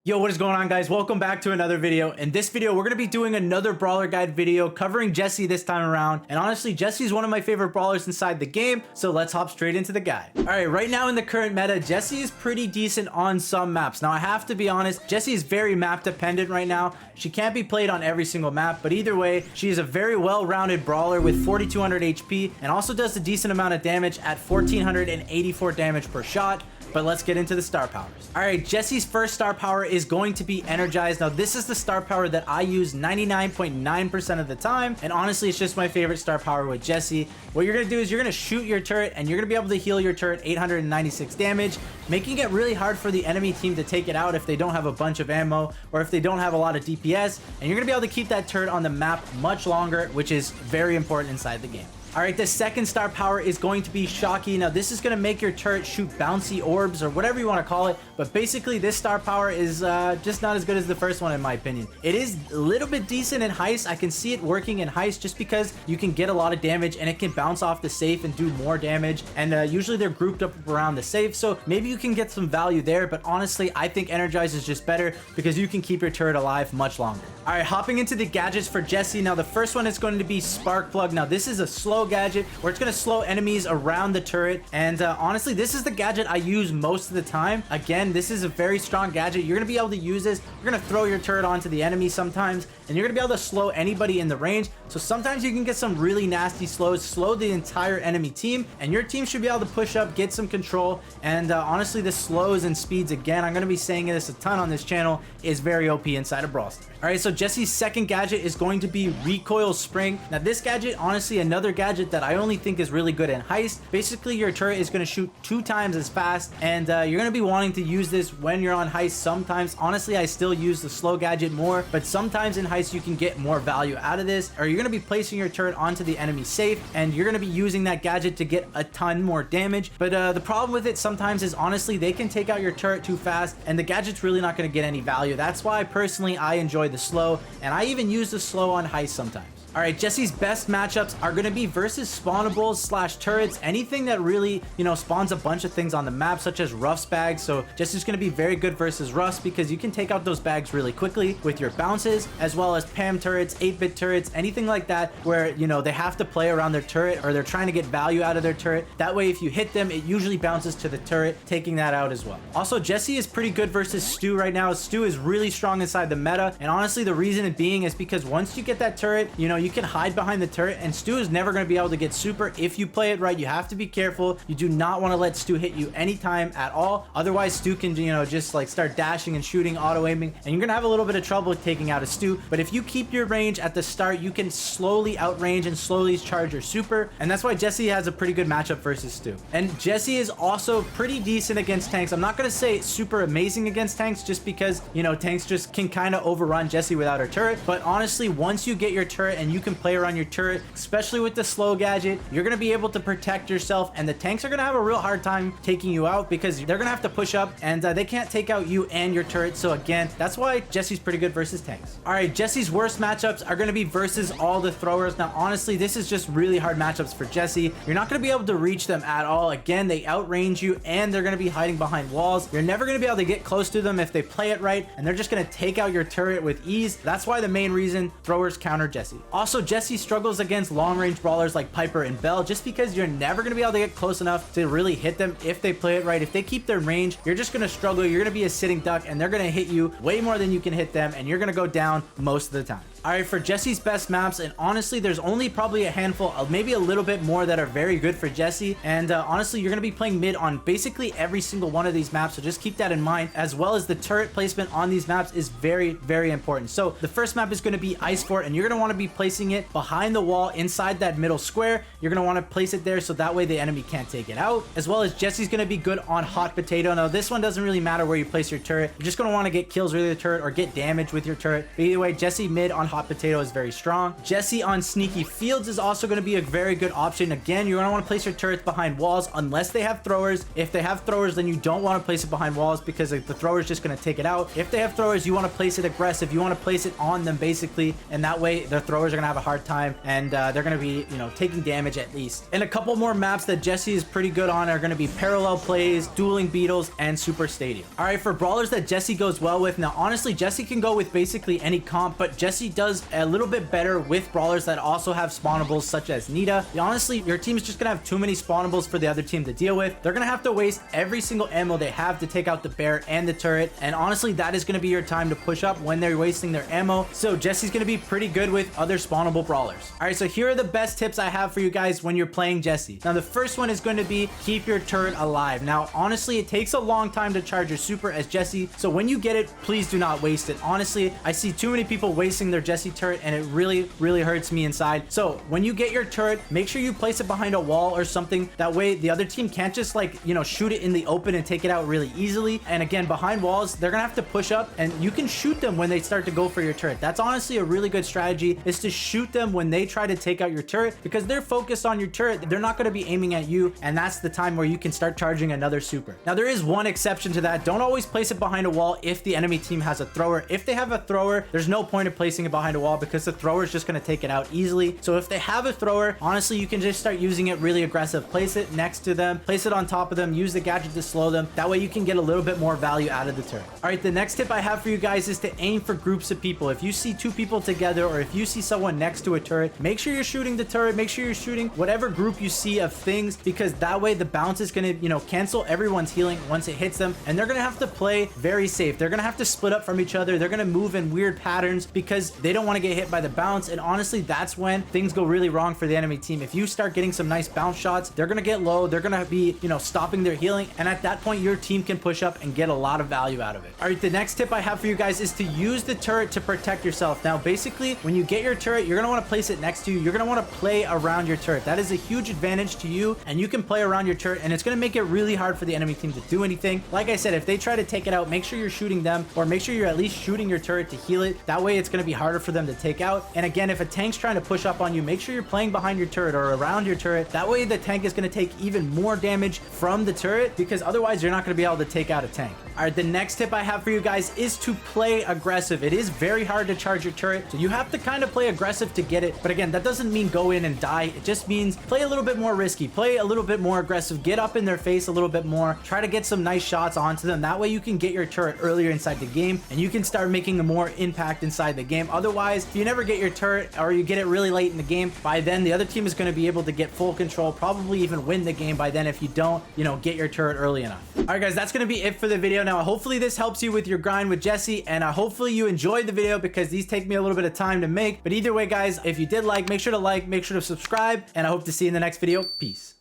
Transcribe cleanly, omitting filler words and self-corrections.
Yo, what is going on, guys? Welcome back to another video. In this video, we're going to be doing another brawler guide video covering Jessie this time around. And honestly, Jessie is one of my favorite brawlers inside the game, so let's hop straight into the guide. All right, right now in the current meta, Jessie is pretty decent on some maps. Now, I have to be honest, Jessie is very map dependent right now. She can't be played on every single map, but either way, she is a very well-rounded brawler with 4200 HP and also does a decent amount of damage at 1484 damage per shot. But let's get into the star powers. All right, Jessie's first star power is going to be energized. Now, this is the star power that I use 99.9% of the time. And honestly, it's just my favorite star power with Jessie. What you're going to do is you're going to shoot your turret and you're going to be able to heal your turret 896 damage, making it really hard for the enemy team to take it out if they don't have a bunch of ammo or if they don't have a lot of DPS. And you're going to be able to keep that turret on the map much longer, which is very important inside the game. All right, the second star power is going to be Shocky. Now, this is going to make your turret shoot bouncy orbs or whatever you want to call it. But basically, this star power is just not as good as the first one, in my opinion. It is a little bit decent in Heist. I can see it working in Heist just because you can get a lot of damage and it can bounce off the safe and do more damage. And usually they're grouped up around the safe. So maybe you can get some value there. But honestly, I think Energize is just better because you can keep your turret alive much longer. All right, hopping into the gadgets for Jessie. Now, the first one is going to be Spark Plug. Now, this is a slow gadget where it's going to slow enemies around the turret. And honestly, this is the gadget I use most of the time. Again, this is a very strong gadget. You're going to be able to use this. You're going to throw your turret onto the enemy sometimes, and you're going to be able to slow anybody in the range. So sometimes you can get some really nasty slows, slow the entire enemy team, and your team should be able to push up, get some control. And honestly, the slows and speeds, again, I'm going to be saying this a ton on this channel, is very OP inside of Brawl Stars. All right, so Jessie's second gadget is going to be Recoil Spring. Now, this gadget, honestly, another gadget that I only think is really good in Heist. Basically, your turret is going to shoot 2 times as fast, and you're going to be wanting to use this when you're on Heist sometimes. Honestly, I still use the slow gadget more, but sometimes in Heist, you can get more value out of this, or you're going to be placing your turret onto the enemy safe, and you're going to be using that gadget to get a ton more damage. But the problem with it sometimes is, honestly, they can take out your turret too fast, and the gadget's really not going to get any value. That's why, personally, I enjoy the slow, and I even use the slow on Heist sometimes. All right, Jessie's best matchups are going to be versus spawnables / turrets, anything that really, spawns a bunch of things on the map, such as Ruff's bags. So Jessie's going to be very good versus Ruff's because you can take out those bags really quickly with your bounces, as well as Pam turrets, 8-bit turrets, anything like that where, they have to play around their turret or they're trying to get value out of their turret. That way, if you hit them, it usually bounces to the turret, taking that out as well. Also, Jessie is pretty good versus Stu right now. Stu is really strong inside the meta, and honestly, the reason it being is because once you get that turret, you can hide behind the turret, and Stu is never going to be able to get super if you play it right. You have to be careful. You do not want to let Stu hit you anytime at all. Otherwise, Stu can, just like start dashing and shooting, auto aiming, and you're going to have a little bit of trouble taking out a Stu. But if you keep your range at the start, you can slowly outrange and slowly charge your super, and that's why Jessie has a pretty good matchup versus Stu. And Jessie is also pretty decent against tanks. I'm not going to say super amazing against tanks just because, tanks just can kind of overrun Jessie without her turret. But honestly, once you get your turret and you can play around your turret, especially with the slow gadget, you're going to be able to protect yourself, and the tanks are going to have a real hard time taking you out because they're going to have to push up, and they can't take out you and your turret. So again, that's why Jessie's pretty good versus tanks. All right, Jessie's worst matchups are going to be versus all the throwers. Now, honestly, this is just really hard matchups for Jessie. You're not going to be able to reach them at all. Again, they outrange you, and they're going to be hiding behind walls. You're never going to be able to get close to them if they play it right, and they're just going to take out your turret with ease. That's why the main reason throwers counter Jessie. Also, Jessie struggles against long-range brawlers like Piper and Belle just because you're never going to be able to get close enough to really hit them if they play it right. If they keep their range, you're just going to struggle. You're going to be a sitting duck, and they're going to hit you way more than you can hit them, and you're going to go down most of the time. All right, for Jessie's best maps, and honestly, there's only probably a handful, maybe a little bit more that are very good for Jessie. And honestly, you're going to be playing mid on basically every single one of these maps, so just keep that in mind, as well as the turret placement on these maps is very, very important. So the first map is going to be Ice Fort, and you're going to want to be placing it behind the wall inside that middle square. You're going to want to place it there so that way the enemy can't take it out, as well as Jessie's going to be good on Hot Potato. Now, this one doesn't really matter where you place your turret. You're just going to want to get kills with your turret or get damage with your turret. But either way, Jessie mid on Hot hot potato is very strong. Jessie on sneaky fields is also going to be a very good option. Again, you're going to want to place your turrets behind walls unless they have throwers. If they have throwers, then you don't want to place it behind walls because the thrower is just going to take it out. If they have throwers, you want to place it aggressive. You want to place it on them basically, and that way their throwers are going to have a hard time, and they're going to be, you know, taking damage at least. And a couple more maps that Jessie is pretty good on are going to be Parallel Plays, Dueling Beetles, and Super Stadium. All right, for brawlers that Jessie goes well with, now honestly, Jessie can go with basically any comp, but Jessie does a little bit better with brawlers that also have spawnables such as Nita. Honestly, your team is just going to have too many spawnables for the other team to deal with. They're going to have to waste every single ammo they have to take out the bear and the turret, and honestly, that is going to be your time to push up when they're wasting their ammo. So Jessie's going to be pretty good with other spawnable brawlers. All right, so here are the best tips I have for you guys when you're playing Jessie. Now, the first one is going to be keep your turret alive. Now, honestly, it takes a long time to charge your super as Jessie, so when you get it, please do not waste it. Honestly, I see too many people wasting their Jessie turret, and it really hurts me inside. So when you get your turret, make sure you place it behind a wall or something. That way the other team can't just, like, you know, shoot it in the open and take it out really easily. And again, behind walls, they're gonna have to push up, and you can shoot them when they start to go for your turret. That's honestly a really good strategy, is to shoot them when they try to take out your turret, because they're focused on your turret. They're not going to be aiming at you, and that's the time where you can start charging another super. Now, there is one exception to that. Don't always place it behind a wall if the enemy team has a thrower. If they have a thrower, there's no point in placing it behind a wall because the thrower is just going to take it out easily. So if they have a thrower, honestly, you can just start using it really aggressive. Place it next to them, place it on top of them, use the gadget to slow them. That way you can get a little bit more value out of the turret. All right, the next tip I have for you guys is to aim for groups of people. If you see two people together, or if you see someone next to a turret, make sure you're shooting the turret. Make sure you're shooting whatever group you see of things, because that way the bounce is going to, you know, cancel everyone's healing once it hits them, and they're going to have to play very safe. They're going to have to split up from each other. They're going to move in weird patterns because they don't want to get hit by the bounce, and honestly, that's when things go really wrong for the enemy team. If you start getting some nice bounce shots, they're going to get low. They're going to be, you know, stopping their healing, and at that point, your team can push up and get a lot of value out of it. All right, the next tip I have for you guys is to use the turret to protect yourself. Now, basically, when you get your turret, you're going to want to place it next to you. You're going to want to play around your turret. That is a huge advantage to you, and you can play around your turret, and it's going to make it really hard for the enemy team to do anything. Like I said, if they try to take it out, make sure you're shooting them, or make sure you're at least shooting your turret to heal it. That way, it's going to be harder for them to take out. And again, if a tank's trying to push up on you, make sure you're playing behind your turret or around your turret. That way, the tank is going to take even more damage from the turret, because otherwise, you're not going to be able to take out a tank. All right, the next tip I have for you guys is to play aggressive. It is very hard to charge your turret, so you have to kind of play aggressive to get it. But again, that doesn't mean go in and die. It just means play a little bit more risky, play a little bit more aggressive, get up in their face a little bit more, try to get some nice shots onto them. That way you can get your turret earlier inside the game, and you can start making a more impact inside the game. Otherwise, if you never get your turret, or you get it really late in the game, by then the other team is going to be able to get full control, probably even win the game by then if you don't, you know, get your turret early enough. All right, guys, that's going to be it for the video. Now, hopefully this helps you with your grind with Jessie, and hopefully you enjoyed the video, because these take me a little bit of time to make. But either way, guys, if you did like, make sure to subscribe, and I hope to see you in the next video. Peace.